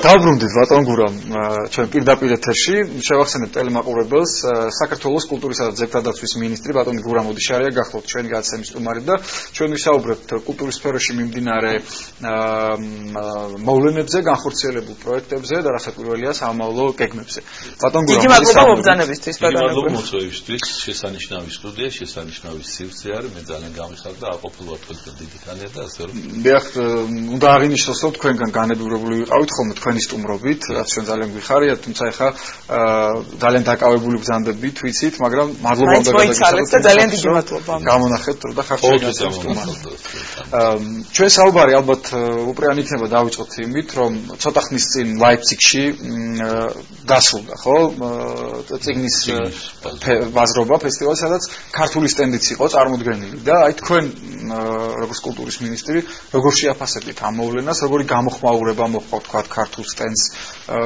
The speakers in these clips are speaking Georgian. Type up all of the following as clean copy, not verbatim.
დავბრუნდით ბატონ გურამ ჩვენ პირდაპირ ეთერში შევახსენებთ ტელემაყურებელს საქართველოს კულტურისა და ძეგლთა დაცვის მინისტრი ბატონი გურამ ოდიშარია გახლავთ ჩვენი გადაცემის სტუმარი და ჩვენ ვისაუბრებთ კულტურის სფეროში მიმდინარე მოვლენებზე, განხორციელებულ პროექტებზე და რასაკვირველია სამომავლო გეგმებზე. ბატონ გურამ, დიდი მადლობა მობრძანებისთვის ბატონო. მადლობა მოწვევისთვის, შესანიშნავი სტუდია, შესანიშნავი სივრცე არის, მე ძალიან გამიხარდა აყოფილად თქვენთან დიდი თანხა და ასე რომ. დიახ, უნდა აღინიშნოს რომ თქვენგან განებურებული ვიყავით ხოლმე თქვენი სტუმრობით, რაც ჩვენ ძალიან გვიხარია, თუმცა ეხა ძალიან დაკავებული ბრძანდებით, ვიცით, მაგრამ მადლობა უნდა გადაგიხადოთ და ძალიან დიდი მადლობა. გამონახეთ და ხარჯები სტუმარი. ჩვენ საუბარი ალბათ უპრეან იქნება დავიწყოთ იმით, რომ ცოტა ხნის წინ ლაიფციგში დასრულდა, ხო? წიგნის ბაზრობა ფესტივალი, სადაც ქართული სტენდიც იყო წარმოდგენილი და აი თქვენ როგორც კულტურის მინისტრი, როგორ შეაფასებთ ამ მოვლენას, როგორი გამოხმაურება მოხდა თქვა ქართულ სტენდს,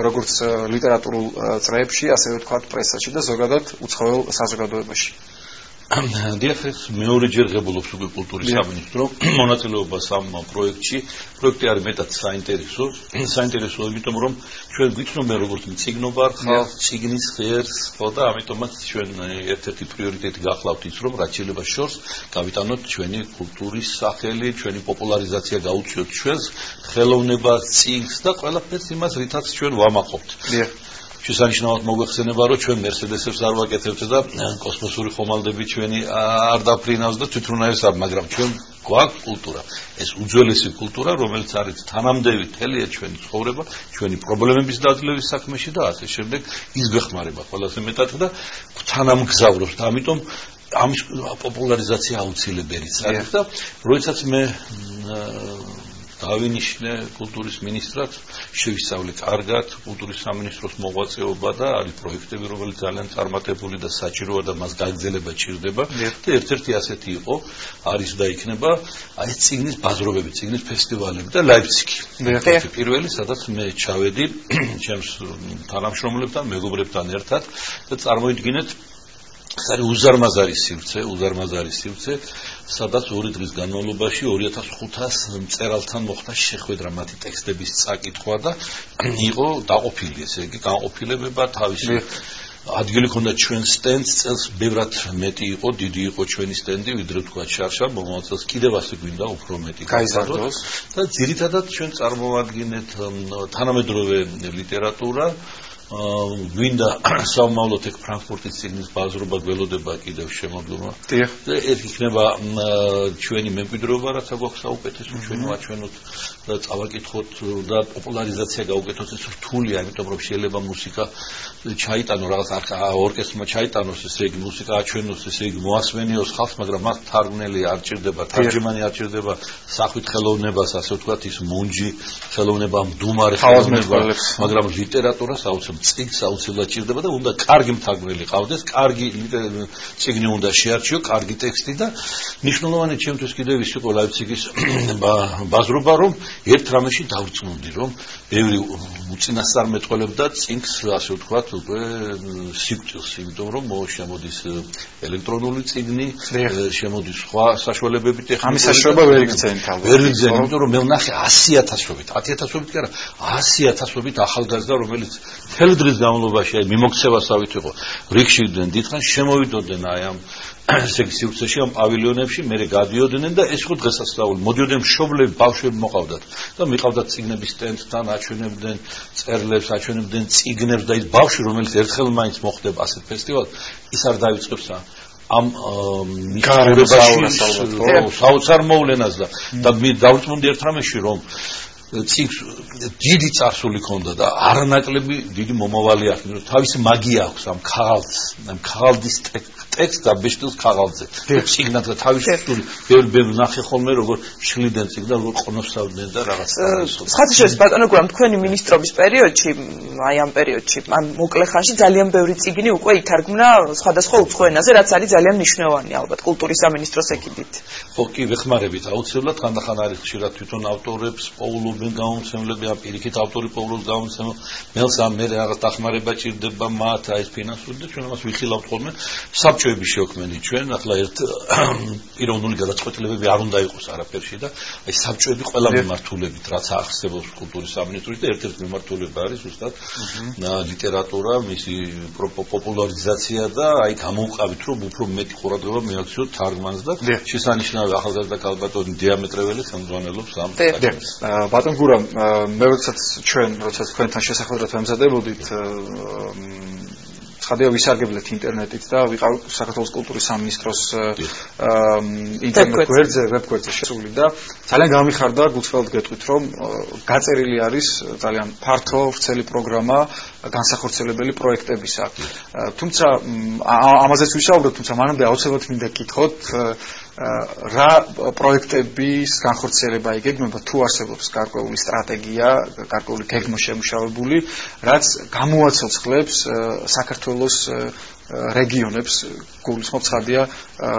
როგორც ლიტერატურულ წრეებში, ასევე თქვა პრესაში და ზოგადად უცხოელ საზოგადოებაში. დიახ, მეორე ჯერ ღებულობს უკვე კულტურის სამინისტრო მონაწილეობას ამ პროექტში. პროექტი არის მეტად საინტერესო, იმიტომ რომ ჩვენ გვიცნობენ როგორც მწიგნობარ ხალხს, ციგნის ღერს, ხო და ამიტომაც ჩვენ ერთ-ერთი პრიორიტეტი გახლავთ ის, რომ რაც შეიძლება შორს გავიტანოთ ჩვენი კულტურის სახელი, ჩვენი პოპულარიზაცია გაუწიოთ ჩვენს ხელოვნებას, ციგს და ყველაფერს იმას, რითაც ჩვენ ვამაყობთ. შესანიშნავად მოგვეხსენება, რომ ჩვენ მერსედესებს არ ვაკეთებთ და კოსმოსური ხომალდები ჩვენი არ დაფრინავს და თვითონაირს არ, მაგრამ ჩვენ გვაქვს კულტურა. ეს უძველესი კულტურა, რომელიც არის თანამდები თელია ჩვენი ცხოვრება, ჩვენი პრობლემების დაძლევის საქმეში და ასე შემდეგ ის გეხმარება ყველაზე მეტად და თანამგზავრობს და ამიტომ ამის პოპულარიზაცია აუცილებელიც არის და როდესაც მე დავინიშნე კულტურის მინისტრად, შევისწავლე კარგად კულტურის სამინისტროს მოღვაწეობა და არის პროექტები, რომელიც ძალიან წარმატებული და საჭიროა და მას გაგრძელება ჭირდება და ერთ-ერთი ასეთი იყო, არის და იქნება აი წიგნის ბაზრობები, წიგნის ფესტივალები და ლაიფციგი. პირველი, სადაც მე ჩავედი ჩემს თანამშრომლებთან, მეგობრებთან ერთად და წარმოიდგინეთ ეს არის უზარმაზარი სივრცე, სადაც 2 დღის განმავლობაში 2500 მწერალთან მოხდა შეხვედრა, მათი ტექსტების წაკითხვა და იყო დაყოფილი, ესე იგი, განყოფილებება თავისი ადგილი ქონდა ჩვენ სტენდს, წელს ბევრად მეტი იყო, დიდი იყო ჩვენი სტენდი, ვიდრე თქვა შარშა, მომავალ წელს კიდევ ასე გვინდა უფრო მეტი გაიზარდოს და ძირითადად ჩვენ წარმოვადგენთ თანამედროვე ლიტერატურა, გვინდა სამომავლო თექ ფრანკფურტის წიგნის ბაზრობა გველოდება კიდევ შემოდგომა. და ეს იქნება ჩვენი მემკვიდრეობა, რაც აგვაქვს საუკეთესო, ჩვენ ვაჩვენოთ და წავაკითხოთ და პოპულარიზაცია გაუკეთოთ, ეს რთულია, იმიტომ რომ შეიძლება მუსიკა ჩაიტანო, რაღაც ორკესტრმა ჩაიტანოს, ესე იგი მუსიკა აჩვენოს, ესე იგი მოასმენიოს ხალხს, მაგრამ მას თარგმნელი არ ჭირდება, თარჯიმანი არ ჭირდება, სახვით ხელოვნებას, ასე ვთქვათ, ის მუნჯი ხელოვნება, მდუმარი ხელოვნება, მაგრამ ლიტერატურას წიგნს აუცილებლად ჭირდება და უნდა კარგი მთარგმნელი ყავდეს, კარგი წიგნი უნდა შეარჩიო, კარგი ტექსტი და მნიშვნელოვანი ჩემთვის კიდევ ის იყო ლაიფციგის ბაზრობა, რომ ერთ რამეში დავრწმუნდი, რომ ბევრი უწინასწარმეტყველებდა წიგნს, ასე ვთქვათ, უკვე სიკვდილს, იმიტომ რომ შემოდის ელექტრონული წიგნი, შემოდის სხვა საშუალებები ტექნიკური. ამის საშუალება ვერ იგრძენთ ალბათ. ვერ იგრძენთ, იმიტომ რომ მე ვნახე 100,000-ობით, 10,000-ობით კი არა, 100,000-ობით ახალგაზრდა, რომელიც მთელი დღის განმავლობაში აი მიმოქცევასავით იყო რიგშიდნენ დიდხანს შემოვიდოდნენ აი ამ სივრცეში ამ პავილიონებში მერე გადიოდნენ და ეს იყო დღესასწაული მოდიოდნენ მშობლები ბავშვები მოყავდათ და მიყავდათ წიგნების სტენდთან აჩვენებდნენ წერილებს აჩვენებდნენ წიგნებს და ის ბავშვი რომელიც ერთხელ მაინც მოხდება ასეთ ფესტივალს ის არ დაიწყებს ამ მიღებაში საოცარ მოვლენას და მე დავწმუნდი ერთ რამეში რომ წიგნს დიდი წარსული ჰქონდა და არანაკლები დიდი მომავალი აქვს, რომ თავისი მაგია აქვს ამ ქაღალდის ტექსტს და ბეშტილს ქაღალდზე. წიგნად და თავისი ბევრი ნახე ხოლმე როგორ შლიდნენ წიგნს და როგორ ყნოსავდნენ და რაღაც. ხათაშორის ბატონო გურამ თქვენი მინისტრობის პერიოდში, აი ამ პერიოდში, ამ მოკლე ხანში ძალიან ბევრი წიგნი უკვე ითარგმნა სხვადასხვა უცხო ენაზე, რაც არის ძალიან მნიშვნელოვანი ალბათ კულტურის სამინისტროს ეკიდით. ხო, კი, ვეხმარებით აუცილებლად, ხანდახან არის ხშირად თვითონ ავტორებს პოულობენ გამომცემლები, ამ პირიქით ავტორი პოულობს გამომცემლებს, მელს ამ მე რაღაც დახმარება ჭირდება მათ, აი ეს ფინანსური და ჩვენ ამას ვიხილავთ ხოლმე. საბჭო საბჭოები შეოქმნით ჩვენ, ახლა ერთ პიროვნული გადაწყვეტილებები არ უნდა იყოს არაფერში და აი საბჭოები ყველა მიმართულებით, რაც ახსნებობს კულტურის სამინისტროში და ერთ-ერთი მიმართულება არის ზუსტად ლიტერატურა, მისი პოპულარიზაცია და აი გამოვყავით, რომ უფრო მეტი ყურადღება მიაქციოთ თარგმანს და შესანიშნავი ახალგაზრდა ქალბატონი დიამეტრეველი ხელმძღვანელობს ამ საქმეს. ბატონ გურამ, მე როდესაც თქვენთან შესახვედრად ვემზადებოდით ცხადია ვისარგებლეთ ინტერნეტით და ვიყავ საქართველოს კულტურის სამინისტროს ინტერნეტ გვერდზე, ვებ გვერდზე შესული და ძალიან გამიხარდა გულწრფელად გეტყვით, რომ გაწერილი არის ძალიან ფართო, ვრცელი პროგრამა განსახორციელებელი პროექტებისა. თუმცა ამაზეც ვისაუბროთ, თუმცა მანამდე აუცილებლად მინდა გკითხოთ რა პროექტების განხორციელება იგეგმება თუ არსებობს გარკვეული სტრატეგია, გარკვეული გეგმა შემუშავებული, რაც გამოაცოცხლებს საქართველოს რეგიონებს გულისხმობ ცხადია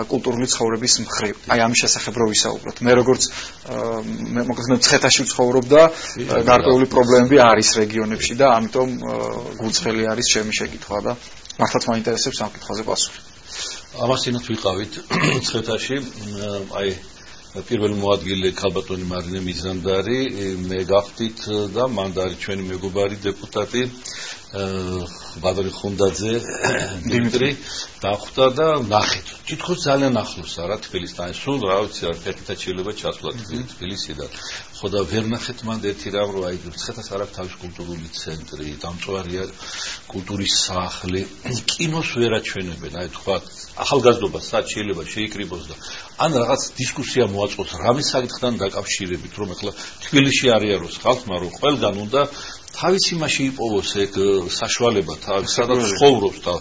კულტურული ცხოვრების მხრივ. აი ამის შესახებ რო ვისაუბროთ. მე როგორც მე ცხეთაში ვცხოვრობ და გარკვეული პრობლემები არის რეგიონებში და ამიტომ გულწრფელი არის ჩემი შეკითხვა და მართლაც მაინტერესებს ამ კითხვაზე პასუხი. ამასინაც ვიყავით ცხეთაში, აი პირველი მოადგილე ქალბატონი მარინე მიზანდარი, მე გახდით და მანდარი ჩვენი მეგობარი დეპუტატი ბადარი ხუნდაძე დიმიტრი დახვდა და ნახეთ. თითქოს ძალიან ახლოს არა თბილისთან, სულ რა ვიცი არ ფერფიტად შეიძლება ჩასვლა თბილისიდან. ხო და ვერ ნახეთ მანდ ერთი რამ, რომ აი ცხეთას არ აქვს თავის კულტურული ცენტრი, დამწვარია კულტურის სახლი, კინოს ვერ აჩვენებენ, აი თქვა ახალგაზრდობა სად შეიძლება შეიკრიბოს და ან რაღაც დისკუსია მოაწყოს რამის საკითხთან დაკავშირებით, რომ ახლა თბილისში არიაროს ხალხმა, რომ ყველგან უნდა თავის იმაში იპოვოს ეგ საშუალება, სადაც ცხოვრობს და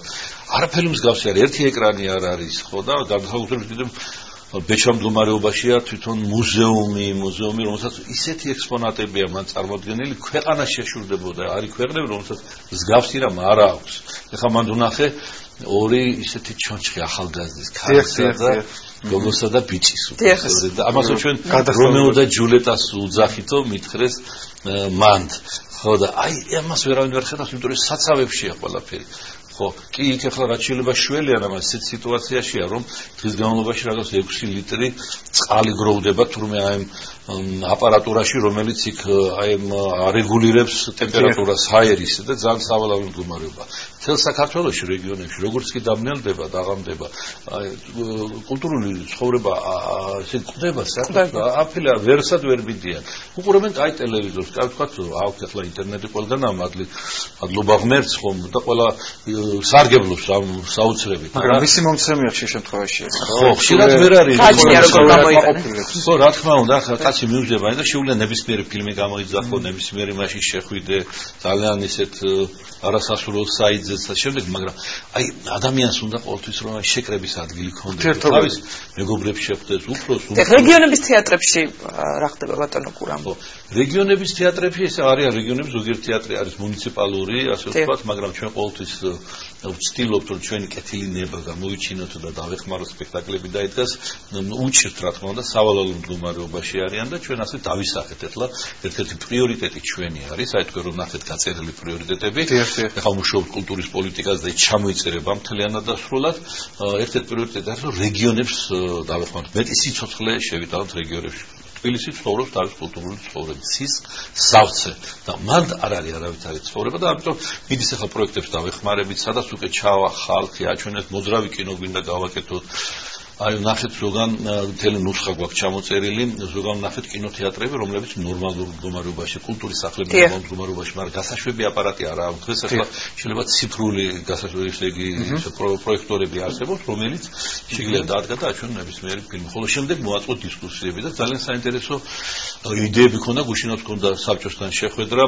არაფერი მსგავსი არის, ერთი ეკრანი არ არის, ხო და განსაკუთრებით ბეჭდვა მდგომარეობაშია თვითონ მუზეუმი, რომელსაც ისეთი ექსპონატებია მან წარმოდგენილი, ქვეყანაში შეშურდებოდა, არის ქვეყნები, რომელსაც მსგავსი რამ არ აქვს. ეხლა მან უნახე ორი ისეთი ჩონჩხი ახალგაზრდის, ქალისა და გოგოსა და ბიჭის. და ამასო ჩვენ რომეო და ჯულეტას უძახითო მითხრეს მანდ. ხო და აი ამას ვერავინ ვერ ხედავს, იმიტომ რომ საცავებშია ყველაფერი. ხო, კი იქ ახლა რაც შეიძლება შველიან ამას ისეთ სიტუაციაშია, რომ დღის განმავლობაში რაღაც 6 ლიტრი წყალი გროვდება თურმე აი აპარატურაში, რომელიც იქ აი არეგულირებს ტემპერატურას ჰაერის და ძალიან სავალალო მდგომარეობა. მთელ საქართველოში რეგიონებში როგორც კი დამნელდება და აღამდება აი კულტურული ცხოვრება ესე ყდება საერთოდ აფილა ვერსად ვერ მიდიან. უყურებენ აი ტელევიზორს, კაც ვთქვათ, აქვს ახლა ინტერნეტი ყველგან მადლობა ღმერთს ხომ და ყველა სარგებლობს ამ საოცრებით. მაგრამ მისი მომცემია ხშირ შემთხვევაში. ხო, ხშირად ვერ არის. ხაჭია როგორ გამოიყენებს. ხო, რა თქმა უნდა, ახლა კაცი მიუძება და შეუძლია ნებისმიერი ფილმი გამოიძახო, ნებისმიერი მაშინ შეხვიდე, ძალიან ისეთ არასასურველ საიტზეც და შემდეგ, მაგრამ აი ადამიანს უნდა ყოველთვის რომ შეკრების ადგილი ქონდეს. თავის მეგობრებს შეხვდეს, უფროს. რეგიონების თეატრებში რა ხდება ბატონო კურამ? ხო, რეგიონების თეატრებში ეს არის რეგიონების ზოგიერთი თეატრი არის მუნიციპალური, ასე ვთქვათ, მაგრამ ჩვენ ყოველთვის ვცდილობთ რომ ჩვენი კეთილი ნება გამოვიჩინოთ და დავეხმაროთ სპექტაკლები დაიდგას, უჭირთ რა თქმა უნდა სავალალო მდგომარეობაში არიან და ჩვენ ასე დავისახეთ. ეხლა ერთ-ერთი პრიორიტეტი ჩვენი არის, აი თქვენ რომ ნახეთ გაწერილი პრიორიტეტები. ეხლა ვმუშაობთ კულტურის პოლიტიკაზე და ჩამოიწერება მთლიანად დასრულად. ერთ-ერთი პრიორიტეტი არის რომ რეგიონებს დავეხმაროთ. მეტი სიცოცხლე შევიტანოთ რეგიონებში. თბილისი ცხოვრობს თავის კულტურული ცხოვრების სავსე და მანდ არ არის არავითარი ცხოვრება და ამიტომ მიდის ახლა პროექტებს დავეხმარებით, სადაც უკვე ჩავა ხალხი, აჩვენეთ მოძრავი კინო გვინდა გავაკეთოთ. აი ნახეთ ზოგან მთელი ნუსხა გვაქვს ჩამოწერილი, ზოგან ნახეთ კინოთეატრები, რომლებიც ნორმალურ მდგომარეობაში, კულტურის სახლები ნორმალურ მდგომარეობაში, მაგრამ გასაშვები აპარატი არ აქვს. დღეს ახლა შეიძლება ციფრული გასაშვები, ესე იგი პროექტორები არსებობს, რომელიც შეიძლება დადგა და აჩვენოს ნებისმიერი ფილმი. ხოლო შემდეგ მოაწყოთ დისკუსიები და ძალიან საინტერესო იდეები ქონდა, გუშინაც ქონდა საბჭოსთან შეხვედრა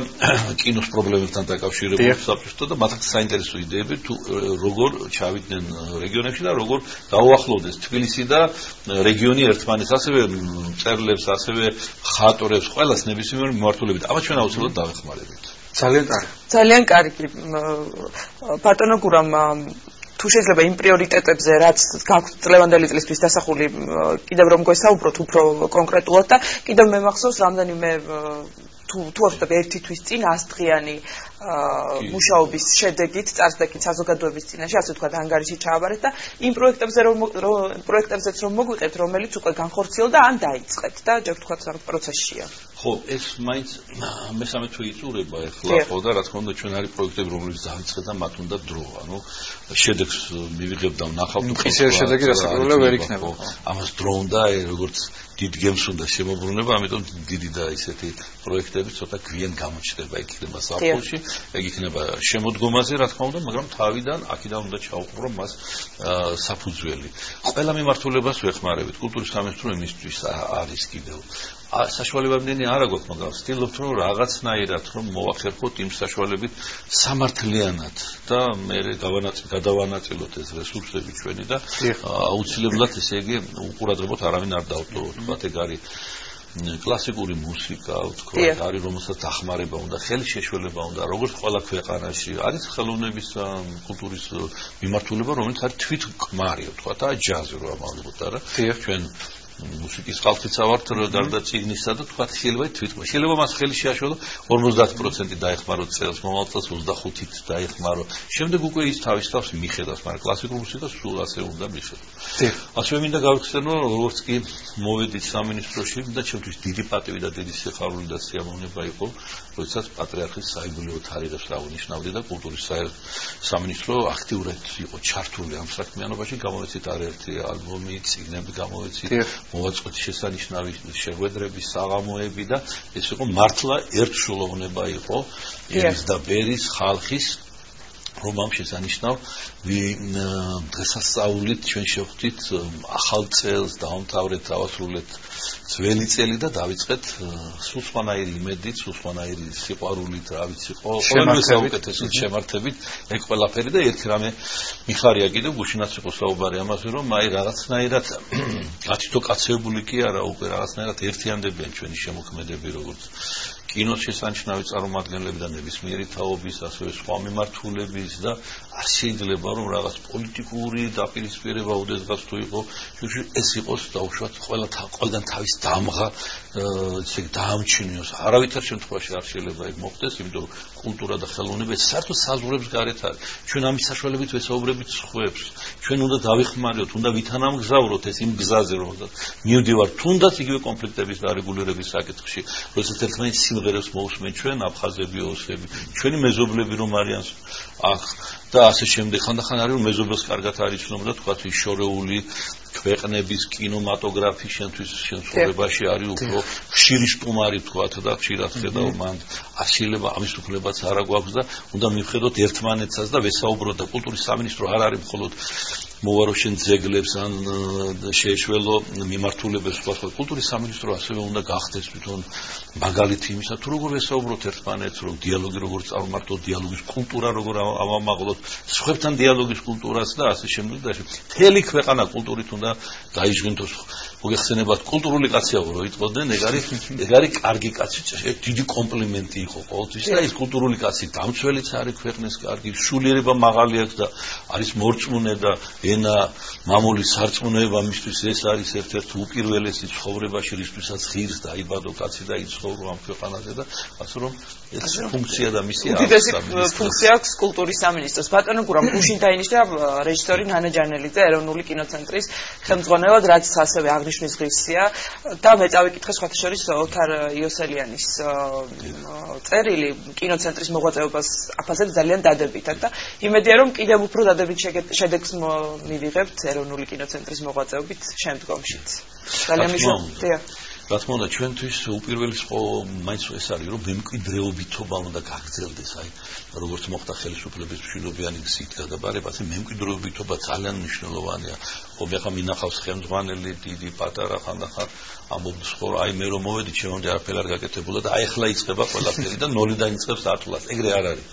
კინოს პრობლემებთან დაკავშირებული საბჭოსთან და მათაც საინტერესო იდეები თუ როგორ ჩავიდნენ რეგიონებში და როგორ დაუახლოვდეს თბილისი და რეგიონი ერთმანეთს, ასევე მწერლებს, ასევე ხატორებს, ყველას ნებისმიერ მიმართულებით. ამას ჩვენ აუცილებლად დავეხმარებით. ძალიან კარგი. ძალიან კარგი. ბატონო გურამ, თუ შეიძლება იმ პრიორიტეტებზე, რაც გაქვთ წლევანდელი წლისთვის დასახული, კიდევ რომ გვესაუბროთ უფრო კონკრეტულად და კიდევ მე მახსოვს რამდენიმე თუ თუ ახსოვთ ერთი თვის წინ 100 დღიანი მუშაობის შედეგით წარსდგით საზოგადოების წინაშე, ასე ვთქვათ, ანგარიში ჩააბარეთ და იმ პროექტებზეც რომ მოგვიყევთ, რომელიც უკვე განხორციელდა ან დაიწყეთ და ჯერ ვთქვათ რა პროცესშია. ხო, ეს მაინც მესამე თვე იწურება ახლა ხო და რა თქმა უნდა ჩვენ არის პროექტები რომლებიც დაიწყეთ და მათ უნდა დრო, ანუ შედეგს მივიღებთ და ვნახავთ ისე შედეგი რასაკვირველია ვერ იქნება. ამას დრო უნდა როგორც დიდ გემს უნდა შემოbrunება, ამიტომ დიდი და ისეთი პროექტები ცოტა გვიან გამოჩნდება იქნება საფულში, ეგ იქნება შემოდგომაზე რა თქმა უნდა, მაგრამ თავიდან აქედან უნდა ჩაუყურო მას საფუძველი. ყველა მიმართულებას ვეხმარებით, კულტურის სამინისტრო იმისთვის არის კიდევ საშუალებამდენი არ აქვს, მაგრამ ვცდილობთ რომ რაღაცნაირად რომ მოვახერხოთ იმ საშუალებით სამართლიანად და მე გადავანაწილოთ ეს რესურსები ჩვენი და აუცილებლად ესე იგი უყურადღებოთ არავინ არ დავტოვოთ. თქვათ ეგ არის კლასიკური მუსიკა, ვთქვათ, არის რომელსაც დახმარება უნდა, ხელშეშველება უნდა, როგორც ყველა ქვეყანაში არის ხელოვნების კულტურის მიმართულება, რომელიც არის თვითკმარი, ვთქვათ, ჯაზი რო ამალობთ, არა? ჩვენ მუსიკის ხალხიც ავართ გარდა წიგნისა და თქვა შეიძლება მას ხელი შეაშველო 50% დაეხმაროთ წელს, მომავალ წელს 25-ით დაეხმარო. შემდეგ უკვე ის თავის თავს მიხედავს, მაგრამ კლასიკურ მუსიკას სულ ასე უნდა მიხედოს. ასე მინდა გავიხსენო, როგორც კი მოვედით სამინისტროში და ჩემთვის დიდი პატივი და დიდი სიხარული და სიამოვნება იყო, როდესაც პატრიარქის საიუბილეო თარიღებს დაუნიშნავდი და კულტურის სამინისტრო აქტიურად იყო ჩართული ამ საქმიანობაში, გამოვეცით არაერთი ალბომი, წიგნები გამოვეცით. მოვაწყოთ შესანიშნავი შეხვედრები, საღამოები და ეს იყო მართლა ერთშულოვნება იყო ერის და ბერის ხალხის რომ ამ შესანიშნავ დღესასწაულით ჩვენ შევხვდით ახალ წელს, დავამთავრეთ, დავასრულეთ ძველი წელი და დავიწყეთ სულ სხვანაირი იმედით, სულ სხვანაირი სიყვარულით, რა ვიცი ხო, ყველაფერი საუკეთესოდ შემართებით, ეგ ყველაფერი და ერთი რამე მიხარია კიდევ გუშინაც იყო საუბარი ამაზე, რომ აი რაღაცნაირად ათითო კაცებული კი არა, უკვე რაღაცნაირად ერთიანდებიან ჩვენი შემოქმედები, როგორც კინოს შესანიშნავი წარმომადგენლები და ნებისმიერი თაობის, ასევე სხვა მიმართულების და არ შეიძლება რომ რაღაც პოლიტიკური დაპირისპირება უდესღაც თუ იყო, ეს იყოს დაუშვათ ყველგან თავის დამღა ესე დაამჩნიოს. არავითარ შემთხვევაში არ შეიძლება ეგ მოხდეს, იმიტომ რომ კულტურა და ხელოვნება საერთოდ საზღვრებს გარეთ არის. ჩვენ ამის საშუალებით ვესაუბრებით სხვებს. ჩვენ უნდა დავიხმაროთ, უნდა ვითანამგზავროთ ეს იმ გზაზე, რომელსაც მივდივართ, თუნდაც იგივე კონფლიქტების დარეგულირების საკითხში, როდესაც ერთმანეთს სიმღერებს მოусმენ ჩვენ აფხაზები, ოსები, ჩვენი მეზობლები რომ არიან აქ და ასე შემდეგ. ხანდახან არის რომ მეზობელს კარგად არ იცნობ და თქვათ ის შორეული ქვეყნების კინემატოგრაფი შენთვის შემსრულებაში არის უფრო ხშირი სტუმარი თქვათ და ხშირად ხედავ მან შეიძლება ამის უფლებაც არ აქვს და უნდა მივხედოთ ერთმანეთსაც და ვესაუბროთ და კულტურის სამინისტრო არ არის მხოლოდ მოვარო შენ ძეგლებს ან შეეშველო მიმართულებებს სხვა კულტურის სამინისტრო ასევე უნდა გახდეს თვითონ მაგალითი იმისა თუ როგორ ვესაუბროთ ერთმანეთს რომ დიალოგი როგორ წარმართოთ დიალოგის კულტურა როგორ ავამაღლოთ სხვებთან დიალოგის კულტურას და ასე შემდეგ და მთელი ქვეყანა კულტურით უნდა დაიჟღინთოს მოგეხსენებათ კულტურული კაცია რო იტყოდნენ ეგ არის კარგი კაცი დიდი კომპლიმენტი იყო ყოველთვის და ის კულტურული კაცი დამცველიც არის ქვეყნის კარგი სულიერება მაღალი აქვს და არის მორწმუნე და ენა მამული სარწმუნოება მისთვის ეს არის ერთ-ერთი უპირველესი ცხოვრებაში რისთვისაც ღირს დაიბადო კაცი და იცხოვრო ამ ქვეყანაზე და ასე რომ ეს ფუნქცია და მისია უდიდესი ფუნქცია აქვს კულტურის სამინისტროს. ბატონო გურამ გუშინ დაინიშნა რეჟისორი ნანა ჯანელიძე ეროვნული კინოცენტრის ხელმძღვანელად, რაც ასევე აღნიშნვის ღირსია და მე წავიკითხე სხვათა შორის ოთარ იოსელიანის წერილი კინოცენტრის მოღვაწეობას აფასებს ძალიან დადებითად და იმედია რომ კიდევ უფრო დადებით შედეგს მივიღებთ ეროვნული კინოცენტრის მოღვაწეობით შემდგომშიც. ძალიან მიხარია. რა თქმა უნდა ჩვენთვის უპირველეს მაინც ეს არის რომ მემკვიდრეობითობა უნდა გაგრძელდეს აი როგორც მოხდა ხელისუფლების მშვიდობიანი გზით გადაბარება ასე მემკვიდრეობითობა ძალიან მნიშვნელოვანია ხო მე ხა მინახავს ხელმძღვანელი დიდი პატარა ხანდახან ამბობს ხო აი მე რომ მოვედი ჩემამდე არაფერი არ გაკეთებულა და აი ახლა იწყება ყველაფერი და ნოლიდან იწყებს ათლას ეგრე არ არის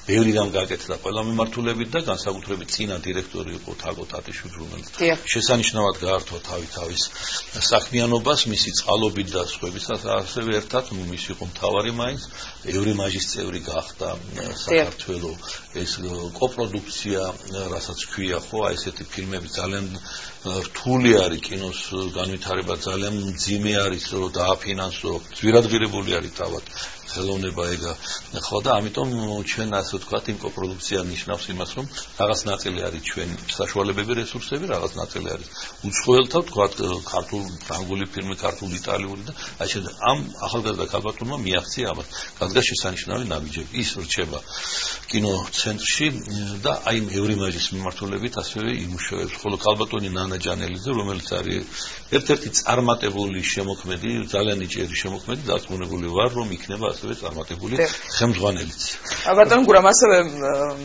ბევრი რამ გაკეთდა ყველა მიმართულებით და განსაკუთრებით წინა დირექტორი იყო თაგო თატიშვილი რომელიც შესანიშნავად გაართვა თავის საქმიანობას მისი წყალო მშრალობით და სხვებისაც ასევე ერთად მის იყო მთავარი მაინც ევრიმაჟის წევრი გახდა საქართველოს ეს კოპროდუქცია რასაც ქვია ხო აი ესეთი ფილმები ძალიან რთული არის კინოს განვითარება ძალიან მძიმე არის რომ დააფინანსო ზვირადღირებული არის თავად ხელოვნება ეგა ხო და ამიტომ ჩვენ ასე ვთქვათ იმ კოპროდუქცია ნიშნავს იმას რომ რაღაც ნაწილი არის ჩვენ საშუალებები რესურსები რაღაც ნაწილი არის უცხოელთა ვთქვათ ქართულ ფრანგული ფილმი ქართულ იტალიური და აი შეიძლება ამ ახალგაზრდა ქალბატონმა მიაღწია ამას გადგა შესანიშნავი ნაბიჯები ის რჩება კინოცენტრში და აი ევრიმაჟის მიმართულებით ასევე იმუშავებს ხოლო ქალბატონი ნანა ჯანელიძე რომელიც არის ერთ-ერთი წარმატებული შემოქმედი ძალიან ნიჭიერი შემოქმედი დარწმუნებული ვარ რომ იქნება ასევე წარმატებული ხელმძღვანელიც. ბატონ გურამ ასევე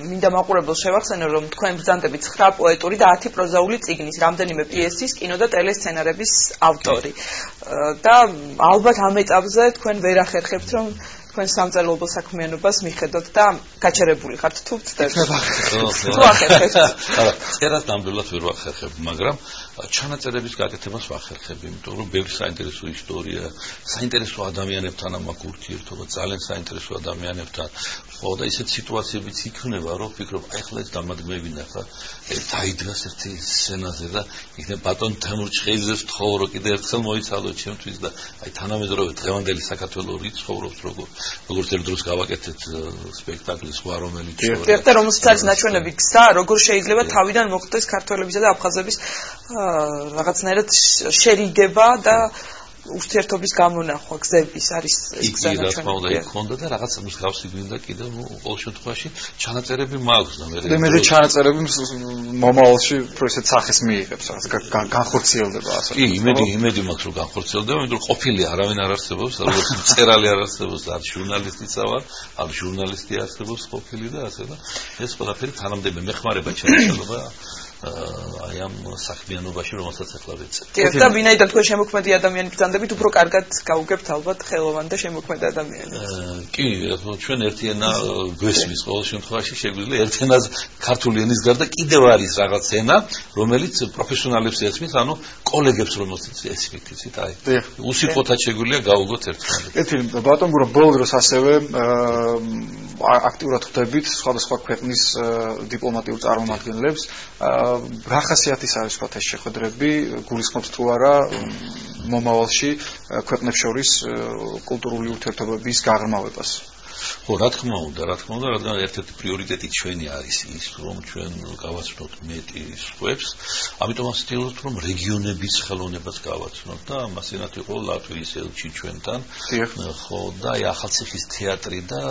მინდა მაყურებელს შევახსენო რომ თქვენ ბრძანდებით 9 პოეტური და 10 პროზაული წიგნის, რამდენიმე პიესის, კინო და ტელესცენარების ავტორი. და ალბათ ამ ეტაპზე თქვენ ვერ ახერხებთ რომ თქვენ სამწელობო საქმიანობას მიხედოთ და გაჩერებული ხართ თუ ვწდეთ. თუ ახერხებთ. წერას ნამდვილად ვერ ვახერხებ, მაგრამ ჩანაწერების გაკეთებას ვახერხებ, იმიტომ რომ ბევრი საინტერესო ისტორია, საინტერესო ადამიანებთან მაქვს ურთიერთობა, ძალიან საინტერესო ადამიანებთან. ხო და ისეთ სიტუაციებიც იქნება, რომ ვფიქრობ, აი ხლა ეს დამადგმებინა ხა, დაიდგას ერთი სცენაზე და იქნება ბატონ თემურ ჩხეიძეს ვთხოვრო, კიდე ერთხელ მოიცალო ჩემთვის და აი თანამედროვე დღევანდელი საქართველოს რიცხოვრობს როგორც ერთ დროს გავაკეთეთ სპექტაკლი სხვა რომელიც და რომელსაც არის ნაჩვენები გზა, როგორ შეიძლება თავიდან მოხდეს ქართველებისა და აფხაზების რაღაცნაირად შერიგება და ურთიერთობის გამონახვა გზების არის ეს გზა ნაჩვენები. იქ ხონდა და რაღაც მსგავსი გვინდა კიდე ყოველ შემთხვევაში ჩანაწერები მაქვს და მე ჩანაწერები მომავალში პროექტ სახეს მიიღებს რაღაც განხორციელდება ასე. კი, იმედი მაქვს რომ განხორციელდება, იმიტომ რომ ყოფილი არავინ არ არსებობს, როგორც მწერალი არ არსებობს, არ ჟურნალისტიც ვარ, ამ ჟურნალისტი არსებობს ყოფილი და ასე და ეს ყველაფერი თანამდებია მეხმარება ჩანაწერობა აი ამ საქმიანობაში რომელსაც ახლა ვეცე. და ვინაიდან თქვენ შემოქმედი ადამიანი ბრძანდებით უფრო კარგად გაუგებთ ალბათ ხელოვანი და შემოქმედი ადამიანს. კი, ჩვენ ერთი ენა გვესმის ყოველ შემთხვევაში შეგვიძლია ერთ ენას ქართული ენის გარდა კიდევ არის რაღაც ენა, რომელიც პროფესიონალებს ესმის, ანუ კოლეგებს რომელსაც ესმით, იცით, აი. უსიტყვოთაც შეგვიძლია გაუგოთ ერთმანეთს. ერთი ბატონ გურამ ბოლო დროს ასევე აქტიურად ხვდებით სხვადასხვა ქვეყნის დიპლომატიურ წარმომადგენლებს რა ხასიათის არის თქვათ ეს შეხვედრები გულისხმობს თუ არა მომავალში ქვეყნებს შორის კულტურული ურთიერთობების გაღრმავებას ხო რა თქმა უნდა რადგან ერთ-ერთი პრიორიტეტი ჩვენი არის ის რომ ჩვენ გავაცნოთ მეტი სხვებს ამიტომ ვცდილობთ რომ რეგიონების ხელოვნებას გავაცნოთ და მასენად იყო ლატვიის ელჩი ჩვენთან ხო და აი ახალციხის თეატრი და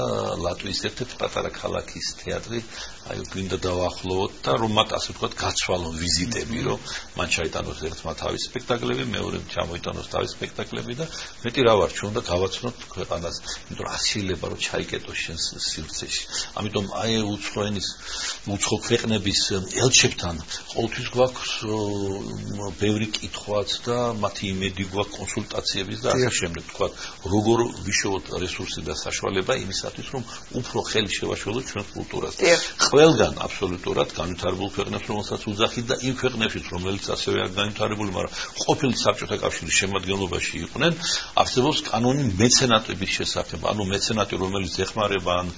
ლატვიის ერთ-ერთი პატარა ქალაქის თეატრი აი გვინდა დავახლოვოთ და რომ მათ ასე ვთქვათ გაცვალონ ვიზიტები რომ მან ჩაიტანოს ერთმა თავის სპექტაკლები მეორემ ჩამოიტანოს თავის სპექტაკლები და მეტი რა ვარ ჩვენ უნდა გავაცნოთ ქვეყანას იმიტომ რომ ასილება რომ ჩაიკეტოს შენს სივრცეში ამიტომ აი უცხო ქვეყნების ელჩებთან ყოველთვის გვაქვს ბევრი კითხვაც და მათი იმედი გვაქვს კონსულტაციების და ასე შემდეგ ვთქვათ როგორ ვიშოვოთ რესურსი და საშუალება იმისათვის რომ უფრო ხელი შევაშველოთ ჩვენ კულტურას ყველგან აბსოლუტურად განვითარებულ ქვეყნებს რომელსაც უძახით და იმ ქვეყნებშიც რომელიც ასევე არ განვითარებული მაგრამ ყოფილი საბჭოთა კავშირის შემადგენლობაში იყვნენ არსებობს კანონი მეცენატების შესახებ ანუ მეცენატი რომელიც ეხმარება ან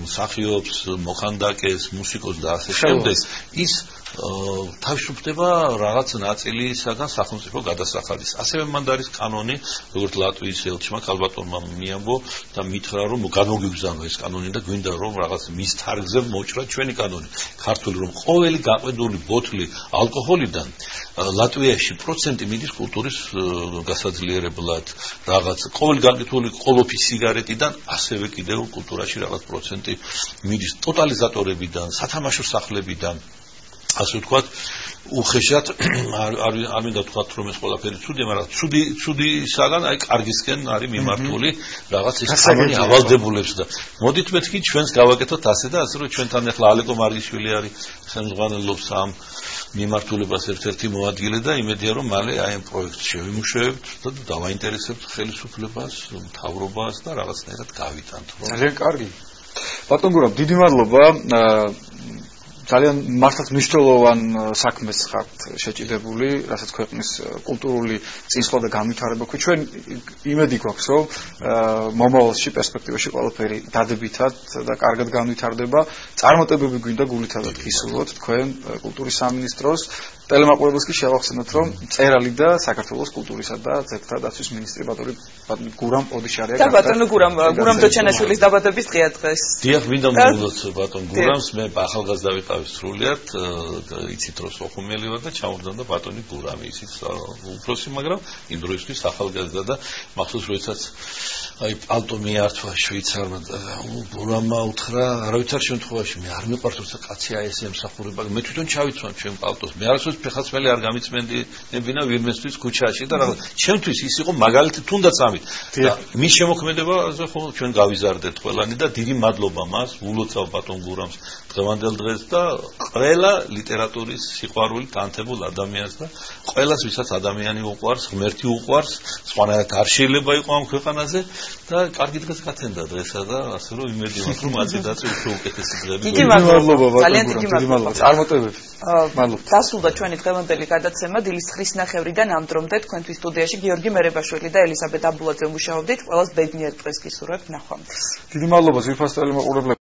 მსახიობს მოხანდაკეს მუსიკოს და ასე შემდეგ ის თავისუფლდება რაღაც ნაწილისაგან სახელმწიფო გადასახადის. ასევე მანდ არის კანონი, როგორც ლატვიის ელჩმა ქალბატონმა მიამბო და მითხრა რომ გამოგვიგზავნო ეს კანონი და გვინდა რომ რაღაც მის თარგზე მოჭრა ჩვენი კანონი. ქართული რომ ყოველი გაყვედული ბოთლი ალკოჰოლიდან ლატვიაში პროცენტი მიდის კულტურის გასაძლიერებლად, რაღაც ყოველი გაყიდული ყოლოფი სიგარეტიდან ასევე კიდევ კულტურაში რაღაც პროცენტი მიდის ტოტალიზატორებიდან, სათამაშო სახლებიდან ასე ვთქვათ, უხეშად არ მინდა ვთქვათ, რომ ეს ყველაფერი ცუდია, მაგრამ ცუდისაგან აი კარგისკენ არის მიმართული რაღაც ეს კანონი ავალდებულებს და მოდით მეთქი ჩვენს გავაკეთოთ ასე და ასე რომ ჩვენთან ახლა ალეკო მარგიშვილი არის ხელმძღვანელობს ამ მიმართულებას ერთ-ერთი მოადგილე და იმედია რომ მალე აი ამ პროექტს შევიმუშავებთ და დავაინტერესებთ ხელისუფლებას, მთავრობას და რაღაცნაირად გავიტანთ. ძალიან კარგი. ბატონ გურამ, დიდი მადლობა. ძალიან მართლაც მნიშვნელოვან საქმეს ხართ შეჭიდებული, რასაც ქვეყნის კულტურული წინსვლა და განვითარება ქვი. ჩვენ იმედი გვაქვს, რომ მომავალში პერსპექტივაში ყველაფერი დადებითად და კარგად განვითარდება. წარმატებები გვინდა გულითადად გისურვოთ თქვენ კულტურის სამინისტროს. ტელემაყურებელს კი შევახსენოთ, რომ წერალი და საქართველოს კულტურისა და ძეგლთა დაცვის მინისტრი ბატონი გურამ ოდიშარია და ბატონო გურამ დოჩანაშვილის დაბადების დღეა დღეს. დიახ, მინდა მოგულოთ ბატონ გურამს, მე ახალგაზრდა ვიყავი სრულიად, იცით რომ სოხუმელი ვარ და ჩამოვდანდა ბატონი გურამი, ისიც უფროსი, მაგრამ იმ დროისთვის ახალგაზრდა და მახსოვს როდესაც აი პალტო მიართვა შვეიცარმა და გურამმა უთხრა, არავითარ შემთხვევაში მე არ მიყვარს როცა კაცი აი ესე ემსახურება, მე თვითონ ჩავიცვამ ჩვენ პალტოს, მე არასოდეს ფეხაცმელი არ გამიწმენდინებინა ვირმესთვის ქუჩაში და რაღაც ჩემთვის ის იყო მაგალითი თუნდაც ამით და მის შემოქმედებაზე ხო ჩვენ გავიზარდეთ ყველანი და დიდი მადლობა მას ულოცავ ბატონ გურამს დღევანდელ დღეს და ყველა ლიტერატურის სიყვარული თანთებულ ადამიანს და ყველას ვისაც ადამიანი უყვარს, ღმერთი უყვარს, სხვანაირად არ შეიძლება იყო ამ ქვეყანაზე და კარგი დღეს გაცენდა დღესა და ასე რომ იმედი მაქვს რომ აწი დაწი უფრო უკეთესი დღეები. დიდი მადლობა ძალიან დიდი მადლობა. წარმატებები. მადლობა. დასრულდა ჩვენი დღევანდელი გადაცემა დილის 9:00-დან ამ დრომდე თქვენთვის სტუდიაში გიორგი მერებაშვილი და ელისაბედ აბულაძე მუშაობდით. ყველას ბედნიერ დღეს გისურვებთ. ნახვამდის. დიდი მადლობა ზვირფას ტელემაყურებლებს.